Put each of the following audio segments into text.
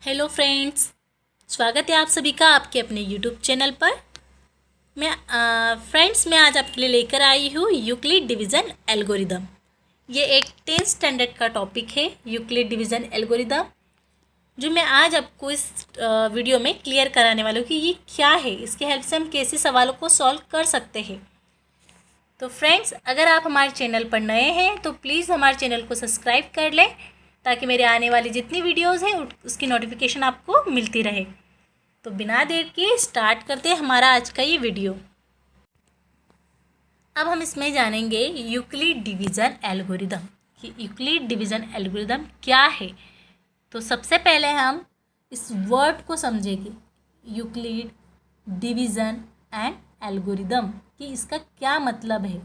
Hello friends, स्वागत है आप सभी का आपके अपने यूट्यूब चैनल पर। मैं आज आपके लिए लेकर आई हूँ यूक्लिड डिवीज़न एल्गोरिदम। ये एक 10th स्टैंडर्ड का टॉपिक है, यूक्लिड डिवीज़न एल्गोरिदम, जो मैं आज आपको इस वीडियो में क्लियर कराने वाला हूँ कि ये क्या है, इसके हेल्प से हम कैसे सवालों को सॉल्व कर सकते हैं। तो फ्रेंड्स, अगर आप हमारे चैनल पर नए हैं तो प्लीज़ हमारे चैनल को सब्सक्राइब कर लें ताकि मेरे आने वाली जितनी वीडियोज़ हैं उसकी नोटिफिकेशन आपको मिलती रहे। तो बिना देर के स्टार्ट करते हैं हमारा आज का ये वीडियो। अब हम इसमें जानेंगे यूक्लिड डिवीज़न एल्गोरिदम कि यूक्लिड डिवीज़न एल्गोरिदम क्या है। तो सबसे पहले हम इस वर्ड को समझेंगे, यूक्लिड डिवीज़न एंड एल्गोरिदम, कि इसका क्या मतलब है।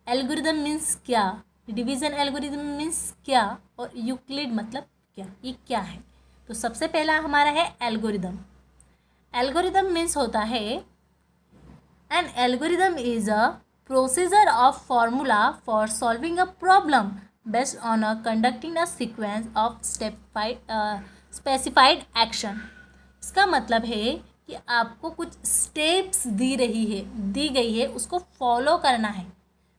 एल्गोरिदम मीन्स क्या, डिवीज़न एल्गोरिदम मीन्स क्या, और यूक्लिड मतलब क्या, ये क्या है। तो सबसे पहला हमारा है एल्गोरिदम। एल्गोरिदम मीन्स होता है N algorithm is a procedure of formula for solving a problem based on a conducting a sequence of specified action. इसका मतलब है कि आपको कुछ स्टेप्स दी गई है, उसको फॉलो करना है।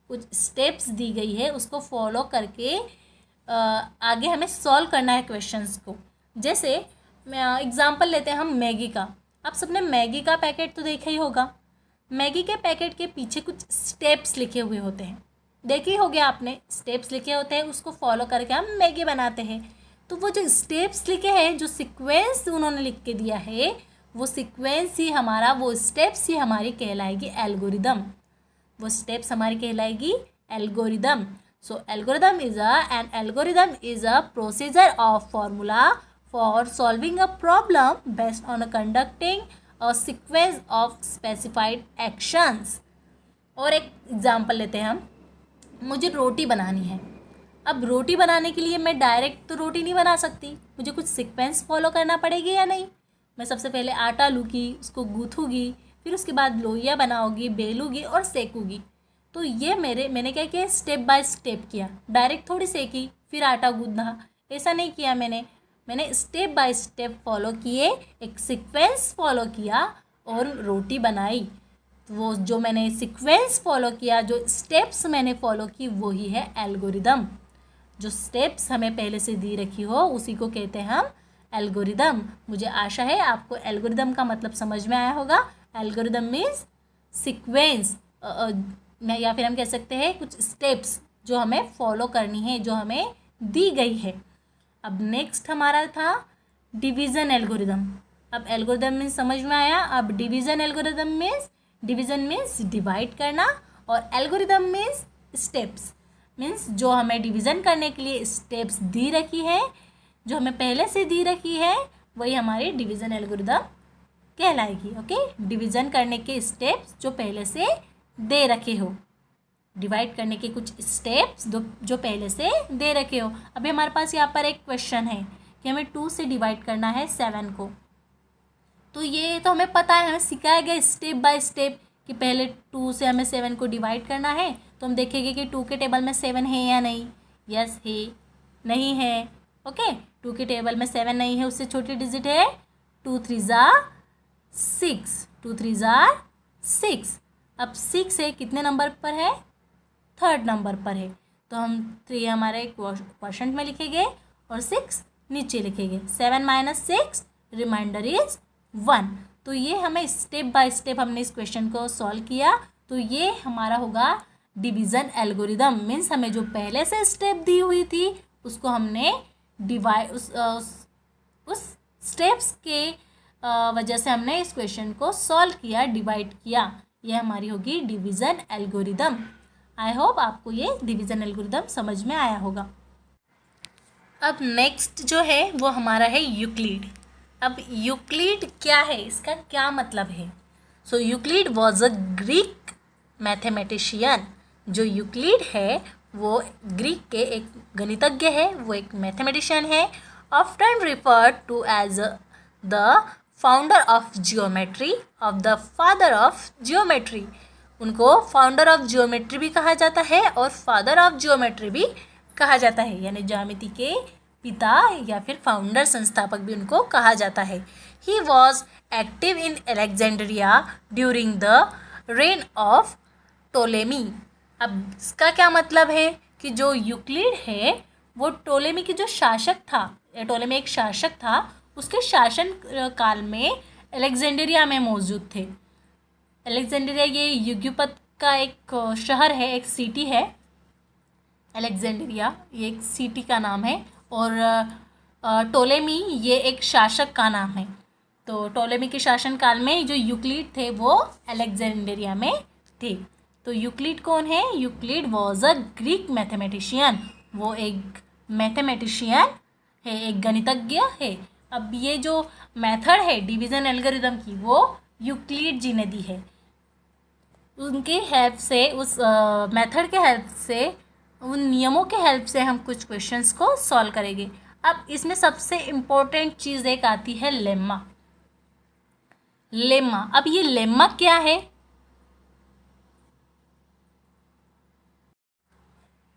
कुछ स्टेप्स दी गई है, उसको फॉलो करके आगे हमें सॉल्व करना है क्वेश्चंस को। जैसे एग्जांपल लेते हैं हम मैगी का। आप सबने मैगी का पैकेट तो देखा ही होगा। मैगी के पैकेट के पीछे कुछ स्टेप्स लिखे हुए होते हैं, देखी होगी आपने। स्टेप्स लिखे होते हैं, उसको फॉलो करके हम मैगी बनाते हैं। तो वो जो स्टेप्स लिखे हैं, जो सीक्वेंस उन्होंने लिख के दिया है, वो सीक्वेंस ही हमारा, वो स्टेप्स ही हमारी कहलाएगी एल्गोरिदम। वो स्टेप्स हमारी कहलाएगी algorithm. So algorithm is a procedure of formula for solving a problem based on conducting a sequence of specified actions. और एक एग्जांपल लेते हैं हम। मुझे रोटी बनानी है। अब रोटी बनाने के लिए मैं डायरेक्ट तो रोटी नहीं बना सकती, मुझे कुछ सीक्वेंस फॉलो करना पड़ेगी या नहीं। मैं सबसे पहले आटा लूँगी, उसको गूँथूँगी, फिर उसके बाद लोइयाँ बनाऊँगी, बेलूँगी और सेकूँगी। तो ये मैंने क्या किया, स्टेप बाय स्टेप किया। डायरेक्ट थोड़ी सेकी फिर आटा गूँधा, ऐसा नहीं किया मैंने स्टेप बाय स्टेप फॉलो किए, एक सीक्वेंस फॉलो किया और रोटी बनाई। तो वो जो मैंने सीक्वेंस फॉलो किया, जो स्टेप्स मैंने फॉलो की, वो ही है एल्गोरिदम। जो स्टेप्स हमें पहले से दी रखी हो उसी को कहते हैं हम एल्गोरिदम। मुझे आशा है आपको एल्गोरिदम का मतलब समझ में आया होगा। एल्गोरिदम मीन्स सीक्वेंस, या फिर हम कह सकते हैं कुछ स्टेप्स जो हमें फॉलो करनी है, जो हमें दी गई है। अब नेक्स्ट हमारा था डिवीज़न एल्गोरिदम। अब एल्गोरिदम मीन्स समझ में आया। अब division algorithm means, division means divide करना, और एल्गोरिदम मीन्स स्टेप्स, मीन्स जो हमें डिवीज़न करने के लिए स्टेप्स दी रखी है, जो हमें पहले से दी रखी है, वही हमारी डिवीज़न एल्गोरिदम कहलाएगी। ओके, डिवीज़न करने के स्टेप्स जो पहले से दे रखे हो, डिवाइड करने के कुछ स्टेप्स जो पहले से दे रखे हो। अभी हमारे पास यहाँ पर एक क्वेश्चन है कि हमें 2 से डिवाइड करना है 7 को। तो ये तो हमें पता है, हमें सिखाया गया स्टेप बाय स्टेप कि पहले 2 से हमें 7 को डिवाइड करना है। तो हम देखेंगे कि 2 के टेबल में 7 है या नहीं। यस है, नहीं है। ओके, 2 के टेबल में 7 नहीं है, उससे छोटी डिजिट है 2 3 6, 2 3 6। अब 6 है, कितने नंबर पर है, 3rd नंबर पर है। तो हम 3 हमारे क्वोशंट में लिखेंगे और 6 नीचे लिखेंगे। 7 - 6 रिमाइंडर इज 1। तो ये हमें स्टेप बाय स्टेप हमने इस क्वेश्चन को सॉल्व किया। तो ये हमारा होगा डिवीज़न एल्गोरिदम। मीन्स हमें जो पहले से स्टेप दी हुई थी उसको हमने डिवाइड, उस स्टेप्स के वजह से हमने इस क्वेश्चन को सॉल्व किया, डिवाइड किया। ये हमारी होगी डिवीज़न एल्गोरिदम। आई होप आपको ये डिवीज़न एल्गोरिदम समझ में आया होगा। अब नेक्स्ट जो है वो हमारा है यूक्लिड। अब यूक्लिड क्या है, इसका क्या मतलब है। So Euclid was a Greek mathematician. जो यूक्लिड है वो ग्रीक के एक गणितज्ञ है, वो एक मैथमेटिशियन है। Often referred to as the founder of geometry, of the father of geometry. उनको फाउंडर ऑफ जियोमेट्री भी कहा जाता है और फादर ऑफ जियोमेट्री भी कहा जाता है, यानी ज्यामिति के पिता या फिर फाउंडर, संस्थापक भी उनको कहा जाता है। He was active in Alexandria during the rain of Ptolemy. अब इसका क्या मतलब है कि जो यूक्लिड है वो टोलेमी की जो शासक था, टोलेमी एक शासक था, उसके शासन काल में अलेक्जेंड्रिया में मौजूद थे। अलेक्जेंड्रिया ये युगपत का एक शहर है, एक सिटी है। अलेक्जेंड्रिया ये एक सिटी का नाम है और टोलेमी ये एक शासक का नाम है। तो टोलेमी के शासन काल में जो यूक्लिड थे वो अलेक्जेंड्रिया में थे। तो यूक्लिड कौन है? Euclid was a Greek mathematician. वो एक मैथमेटिशियन है, एक गणितज्ञ है। अब ये जो मेथड है डिवीज़न एल्गोरिदम की वो यूक्लिड जी ने दी है। उनके हेल्प से, उस मेथड के हेल्प से, उन नियमों के हेल्प से हम कुछ क्वेश्चंस को सॉल्व करेंगे। अब इसमें सबसे इम्पोर्टेंट चीज़ एक आती है लेम्मा। लेम्मा, अब ये लेम्मा क्या है?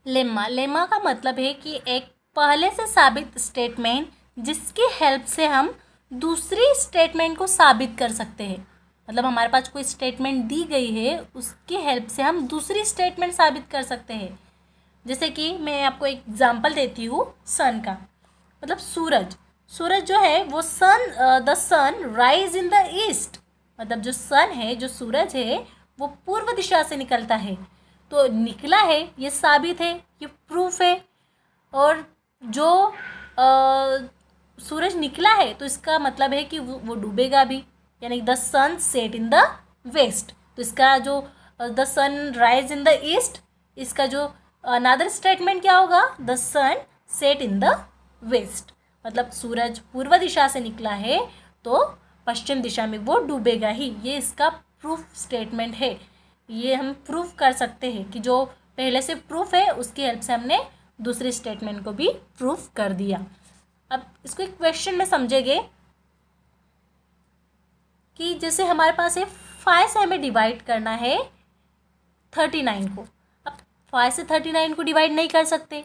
लेम्मा का मतलब है कि एक पहले से साबित स्टेटमेंट जिसकी हेल्प से हम दूसरी स्टेटमेंट को साबित कर सकते हैं। मतलब हमारे पास कोई स्टेटमेंट दी गई है, उसकी हेल्प से हम दूसरी स्टेटमेंट साबित कर सकते हैं। जैसे कि मैं आपको एक एग्जांपल देती हूँ सन का। मतलब सूरज जो है वो the sun rise in the east. मतलब जो सन है, जो सूरज है, वो पूर्व दिशा से निकलता है। तो निकला है, ये साबित है, ये प्रूफ है। और जो सूरज निकला है तो इसका मतलब है कि वो डूबेगा भी, यानी the sun set in the west. तो इसका जो the sun rise in the east, इसका जो अनदर स्टेटमेंट क्या होगा? The sun set in the west. मतलब सूरज पूर्व दिशा से निकला है तो पश्चिम दिशा में वो डूबेगा ही। ये इसका प्रूफ स्टेटमेंट है। ये हम प्रूफ कर सकते हैं कि जो पहले से प्रूफ है उसकी हेल्प से हमने दूसरे स्टेटमेंट को भी प्रूफ कर दिया। अब इसको एक क्वेश्चन में समझेंगे कि जैसे हमारे पास है 5 से हमें डिवाइड करना है 39 को। अब 5 से 39 को डिवाइड नहीं कर सकते,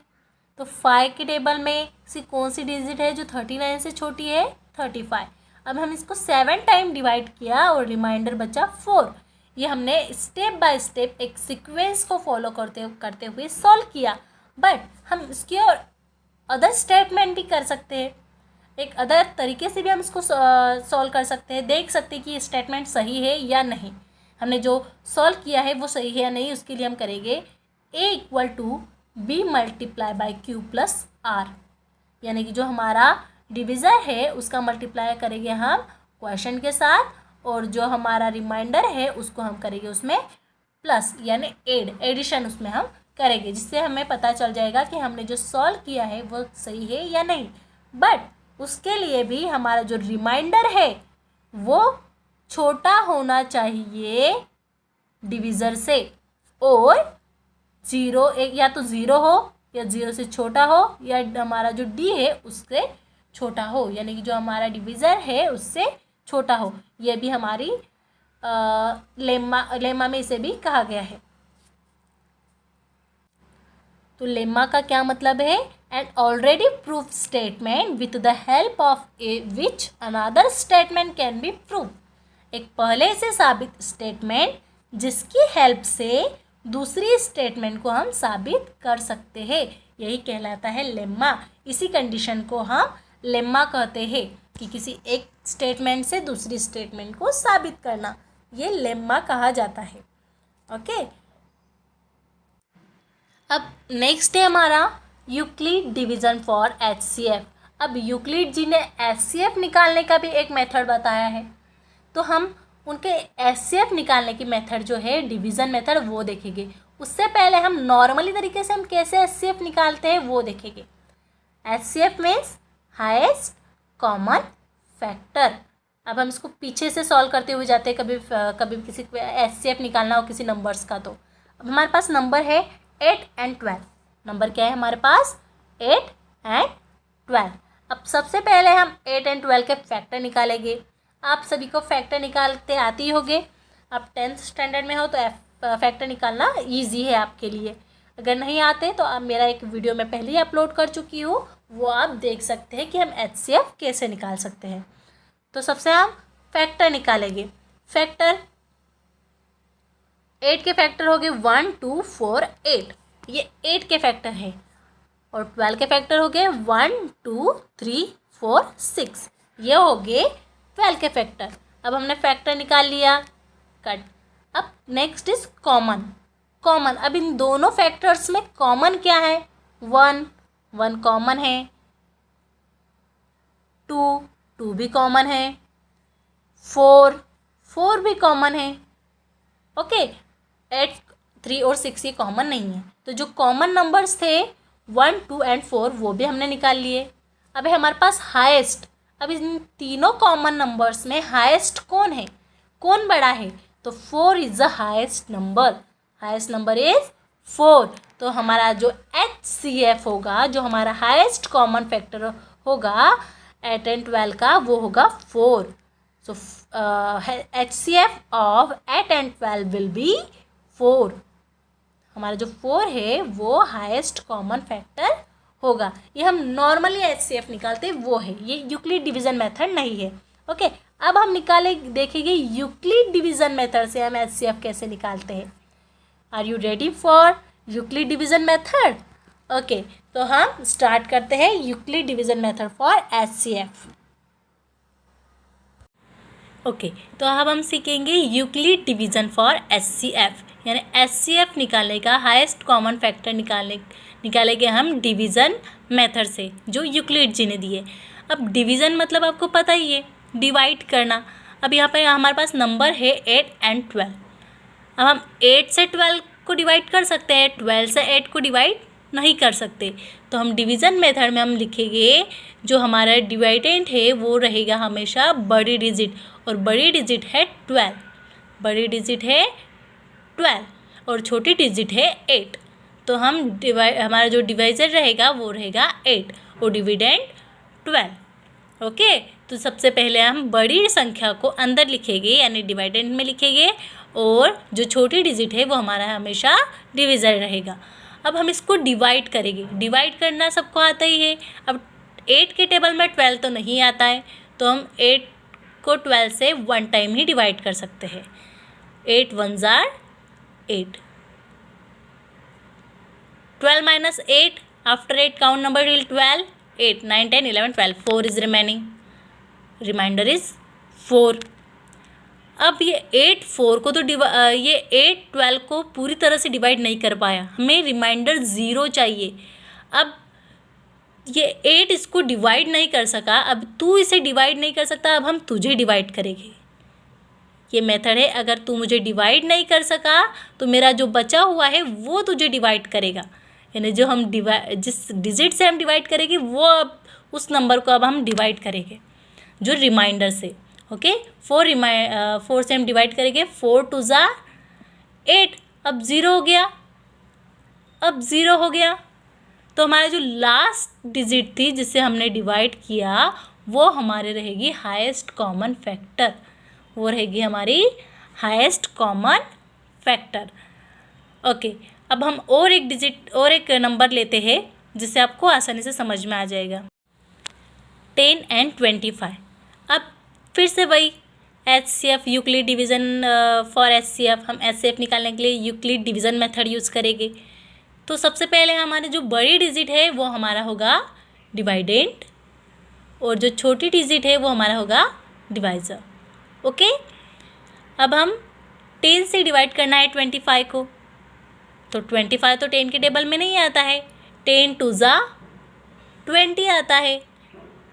तो 5 के टेबल में कौन सी डिजिट है जो 39 से छोटी है? 35। अब हम इसको 7 टाइम डिवाइड किया और रिमाइंडर बचा 4। ये हमने स्टेप बाय स्टेप एक सीक्वेंस को फॉलो करते हुए सॉल्व किया। बट हम इसकी और अदर स्टेटमेंट भी कर सकते हैं, एक अदर तरीके से भी हम इसको सॉल्व कर सकते हैं। देख सकते हैं कि ये स्टेटमेंट सही है या नहीं, हमने जो सॉल्व किया है वो सही है या नहीं। उसके लिए हम करेंगे A = B multiply by Q plus R, यानी कि जो हमारा डिविज़र है उसका मल्टीप्लाई करेंगे हम क्वेश्चन के साथ, और जो हमारा रिमाइंडर है उसको हम करेंगे उसमें प्लस, यानी एडिशन उसमें हम करेंगे, जिससे हमें पता चल जाएगा कि हमने जो सॉल्व किया है वो सही है या नहीं। बट उसके लिए भी हमारा जो रिमाइंडर है वो छोटा होना चाहिए डिविज़र से, और या तो 0 हो या 0 से छोटा हो, या हमारा जो D है उससे छोटा हो, यानी कि जो हमारा डिविज़र है उससे छोटा हो। यह भी हमारी लेम्मा में इसे भी कहा गया है। तो लेम्मा का क्या मतलब है? An already proof statement with the help of a which another statement can be prove. एक पहले से साबित स्टेटमेंट जिसकी हेल्प से दूसरी स्टेटमेंट को हम साबित कर सकते हैं, यही कहलाता है लेम्मा। इसी कंडीशन को हम लेम्मा कहते हैं कि किसी एक स्टेटमेंट से दूसरी स्टेटमेंट को साबित करना, ये लेम्मा कहा जाता है। ओके, अब नेक्स्ट है हमारा यूक्लिड डिवीज़न फॉर HCF। अब यूक्लिड जी ने HCF निकालने का भी एक मेथड बताया है, तो हम उनके HCF निकालने की मेथड जो है डिवीज़न मेथड वो देखेंगे। उससे पहले हम नॉर्मली तरीके से हम कैसे HCF निकालते हैं वो देखेंगे। HCF means highest common factor. अब हम इसको पीछे से सॉल्व करते हुए जाते हैं, कभी किसी HCF निकालना हो किसी नंबर्स का। तो अब हमारे पास नंबर है 8 और 12। नंबर क्या है हमारे पास? 8 और 12। अब सबसे पहले हम 8 और 12 के फैक्टर निकालेंगे। आप सभी को फैक्टर निकालते आती होंगे, आप 10th स्टैंडर्ड में हो तो फैक्टर निकालना ईजी है आपके लिए। अगर नहीं आते तो आप मेरा एक वीडियो मैं पहले ही अपलोड कर चुकी हूँ, वो आप देख सकते हैं कि हम HCF कैसे निकाल सकते हैं। तो सबसे हम फैक्टर निकालेंगे। फैक्टर 8 के फैक्टर हो गए 1 2 4 8, ये 8 के फैक्टर है। और 12 के फैक्टर हो गए 1 2 3 4 6, ये हो गए 12 के फैक्टर। अब हमने फैक्टर निकाल लिया, कट। अब नेक्स्ट इज कॉमन। कॉमन, अब इन दोनों फैक्टर्स में कॉमन क्या है? 1 कॉमन है, 2 भी कॉमन है, 4 भी कॉमन है। ओके, 8 3 और 6 ये कॉमन नहीं है। तो जो कॉमन नंबर्स थे 1 2 एंड 4 वो भी हमने निकाल लिए। अब है हमारे पास हाईएस्ट। अब इन तीनों कॉमन नंबर्स में हाईएस्ट कौन है, कौन बड़ा है? तो 4 is the highest number. Highest number is 4। तो हमारा जो HCF होगा, जो हमारा हाईएस्ट कॉमन फैक्टर होगा 8 एंड 12 का, वो होगा 4। सो HCF of 8 and 12 will be 4। हमारा जो 4 है वो हाईएस्ट कॉमन फैक्टर होगा। ये हम नॉर्मली HCF निकालते हैं वो है, ये यूक्लिड डिवीज़न मेथड नहीं है। ओके, अब हम देखेंगे यूक्लिड डिवीज़न मेथड से हम HCF कैसे निकालते हैं। Are you ready for Euclid division method? Okay, तो हम स्टार्ट करते हैं Euclid division method for HCF। Okay, तो अब हम सीखेंगे यूक्लिड डिवीज़न फॉर HCF, यानी HCF निकालने का हाईएस्ट कॉमन फैक्टर निकालेंगे हम डिवीज़न मेथड से, जो यूक्लिड जी ने दिए। अब डिवीज़न मतलब आपको पता ही है, डिवाइड करना। अब यहाँ पे हमारे पास नंबर है 8 एंड 12। अब हम 8 से 12 को डिवाइड कर सकते हैं, 12 से 8 को डिवाइड नहीं कर सकते। तो हम डिवीज़न मेथड में हम लिखेंगे, जो हमारा डिवाइडेंट है वो रहेगा हमेशा बड़ी डिजिट, और बड़ी डिजिट है 12। बड़ी डिजिट है 12 और छोटी डिजिट है 8। तो हम हमारा जो डिवाइजर रहेगा वो रहेगा 8 और डिविडेंड 12। ओके, तो सबसे पहले हम बड़ी संख्या को अंदर लिखेंगे, यानी डिवाइडेंट में लिखेंगे, और जो छोटी डिजिट है वो हमारा हमेशा डिविज़र रहेगा। अब हम इसको डिवाइड करेंगे। डिवाइड करना सबको आता ही है। अब 8 के टेबल में 12 तो नहीं आता है, तो हम 8 को 12 से 1 टाइम ही डिवाइड कर सकते हैं। 8 1s are 8। 12 minus 8, after 8 count number till 12, 8 9 10 11 12, 4 is remaining, remainder is 4। अब ये 8 4 को तो ये 8 12 को पूरी तरह से डिवाइड नहीं कर पाया, हमें रिमाइंडर 0 चाहिए। अब ये 8 इसको डिवाइड नहीं कर सका, अब तू इसे डिवाइड नहीं कर सकता, अब हम तुझे डिवाइड करेंगे। ये मेथड है, अगर तू मुझे डिवाइड नहीं कर सका तो मेरा जो बचा हुआ है वो तुझे डिवाइड करेगा, यानी जो हम जिस डिजिट से हम डिवाइड करेंगे वो अब उस नंबर को अब हम डिवाइड करेंगे जो रिमाइंडर से। ओके, 4 से हम डिवाइड करेंगे, 4 2 ज़ा 8, अब 0 हो गया। अब 0 हो गया तो हमारा जो लास्ट डिजिट थी जिससे हमने डिवाइड किया वो हमारे रहेगी हाईएस्ट कॉमन फैक्टर, वो रहेगी हमारी हाईएस्ट कॉमन फैक्टर। ओके, अब हम और एक नंबर लेते हैं जिससे आपको आसानी से समझ में आ जाएगा। 10 एंड 25। अब फिर से वही HCF Euclid division for HCF, हम HCF निकालने के लिए यूक्लिड डिवीज़न मेथड यूज़ करेंगे। तो सबसे पहले हमारे जो बड़ी डिजिट है वो हमारा होगा डिवाइडेंट, और जो छोटी डिजिट है वो हमारा होगा डिवाइज़र। ओके, अब हम 10 से डिवाइड करना है 25 को, तो 25 तो 10 के टेबल में नहीं आता है, 10 2 ज़ा 20 आता है।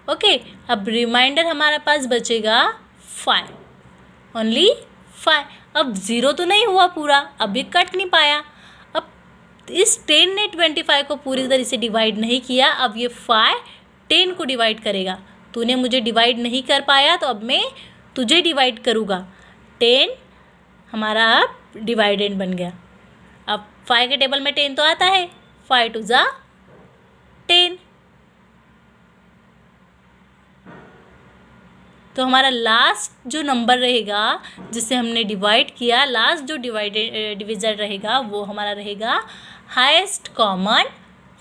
ओके, अब रिमाइंडर हमारे पास बचेगा 5, ओनली 5। अब 0 तो नहीं हुआ पूरा, अभी कट नहीं पाया। अब इस 10 ने 25 को पूरी तरह से डिवाइड नहीं किया, अब ये 5 10 को डिवाइड करेगा। तूने मुझे डिवाइड नहीं कर पाया तो अब मैं तुझे डिवाइड करूँगा। 10 हमारा अब डिवाइडेंट बन गया। अब 5 के टेबल में 10 तो आता है, 5 2 ज़ा 10। तो हमारा लास्ट जो नंबर रहेगा जिससे हमने डिवाइड किया, लास्ट जो डिविज़र रहेगा वो हमारा रहेगा highest common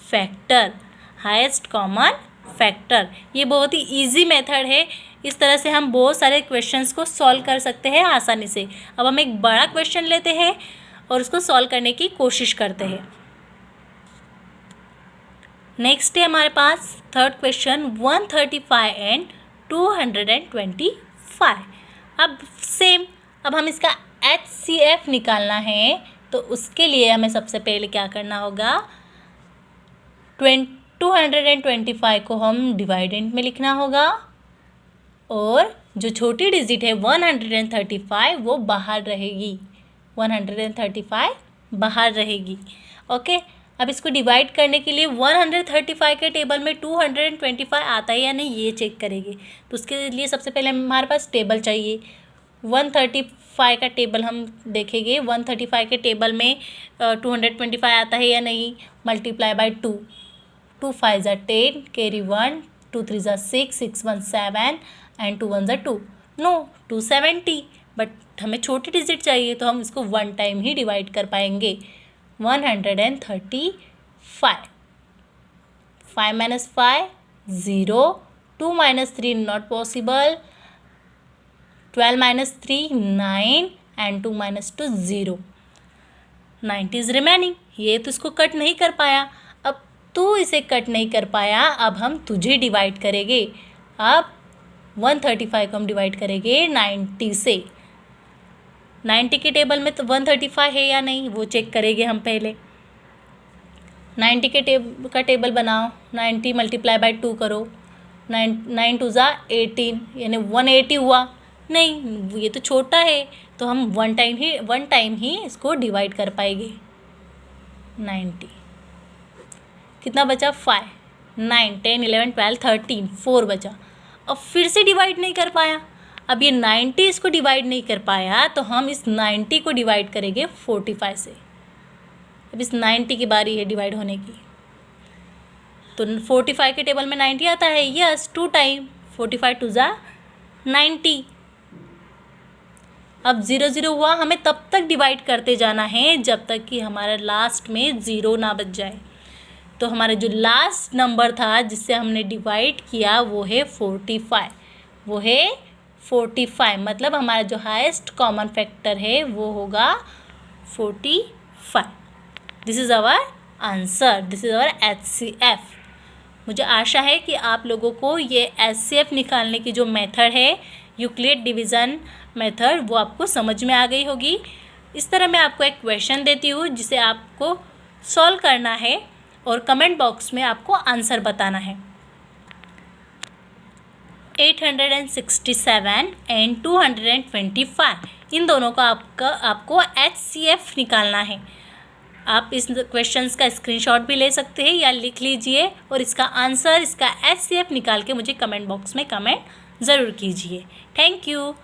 factor, highest common factor. ये बहुत ही इजी मेथड है, इस तरह से हम बहुत सारे क्वेश्चंस को सॉल्व कर सकते हैं आसानी से। अब हम एक बड़ा क्वेश्चन लेते हैं और उसको सॉल्व करने की कोशिश करते हैं। नेक्स्ट है हमारे पास थर्ड क्वेश्चन 135 एंड 225। अब सेम, अब हम इसका HCF निकालना है, तो उसके लिए हमें सबसे पहले क्या करना होगा, 225 को हम डिवाइडेंट में लिखना होगा और जो छोटी डिजिट है 135 वो बाहर रहेगी, 135 बाहर रहेगी। ओके, अब इसको डिवाइड करने के लिए 135 के टेबल में 225 आता है या नहीं ये चेक करेंगे। तो उसके लिए सबसे पहले हमारे पास टेबल चाहिए। 135 का टेबल हम देखेंगे, 135 के टेबल में 225 आता है या नहीं। मल्टीप्लाई बाय 2, 2 5 ज़ा 10, कैरी 1, 2 3 ज़ा 6, 6 1 7 एंड 2 1 ज़ा 2, नो 270। बट हमें छोटी डिजिट चाहिए तो हम इसको 1 टाइम ही डिवाइड कर पाएंगे। 135, 5 minus 5 0, 2 minus 3 not possible, 12 minus 3 9 and 2 minus 2 0, 90 is remaining। ये तो इसको कट नहीं कर पाया, अब तू इसे कट नहीं कर पाया, अब हम तुझे डिवाइड करेंगे। अब 135 को हम डिवाइड करेंगे 90 से। 90 के टेबल में तो 135 है या नहीं वो चेक करेंगे हम पहले। 90 के का टेबल बनाओ, 90 मल्टीप्लाई बाय 2 करो, 9 2 ज़ा 18 यानी 180 हुआ। नहीं, ये तो छोटा है, तो हम वन टाइम ही इसको डिवाइड कर पाएंगे। 90 कितना बचा, 5, 9 10 11 12 13, 4 बचा। अब फिर से डिवाइड नहीं कर पाया, अब ये 90 इसको डिवाइड नहीं कर पाया, तो हम इस 90 को डिवाइड करेंगे 45 से। अब इस 90 की बारी है डिवाइड होने की, तो 45 के टेबल में 90 आता है, यस 2 टाइम, 45 2 ज़ा 90। अब 0 0 हुआ, हमें तब तक डिवाइड करते जाना है जब तक कि हमारा लास्ट में 0 ना बच जाए। तो हमारा जो लास्ट नंबर था जिससे हमने डिवाइड किया वो है 45, वो है 45। मतलब हमारा जो हाईएस्ट कॉमन फैक्टर है वो होगा 45। This is our answer, this is our HCF। मुझे आशा है कि आप लोगों को ये HCF निकालने की जो मेथड है, यूक्लिड डिवीज़न मेथड, वो आपको समझ में आ गई होगी। इस तरह मैं आपको एक क्वेश्चन देती हूँ जिसे आपको सॉल्व करना है और कमेंट बॉक्स में आपको आंसर बताना है। 867 एंड 225, इन दोनों का आपको HCF निकालना है। आप इस क्वेश्चंस का स्क्रीनशॉट भी ले सकते हैं या लिख लीजिए और इसका आंसर, इसका HCF निकाल के मुझे कमेंट बॉक्स में कमेंट ज़रूर कीजिए। Thank you.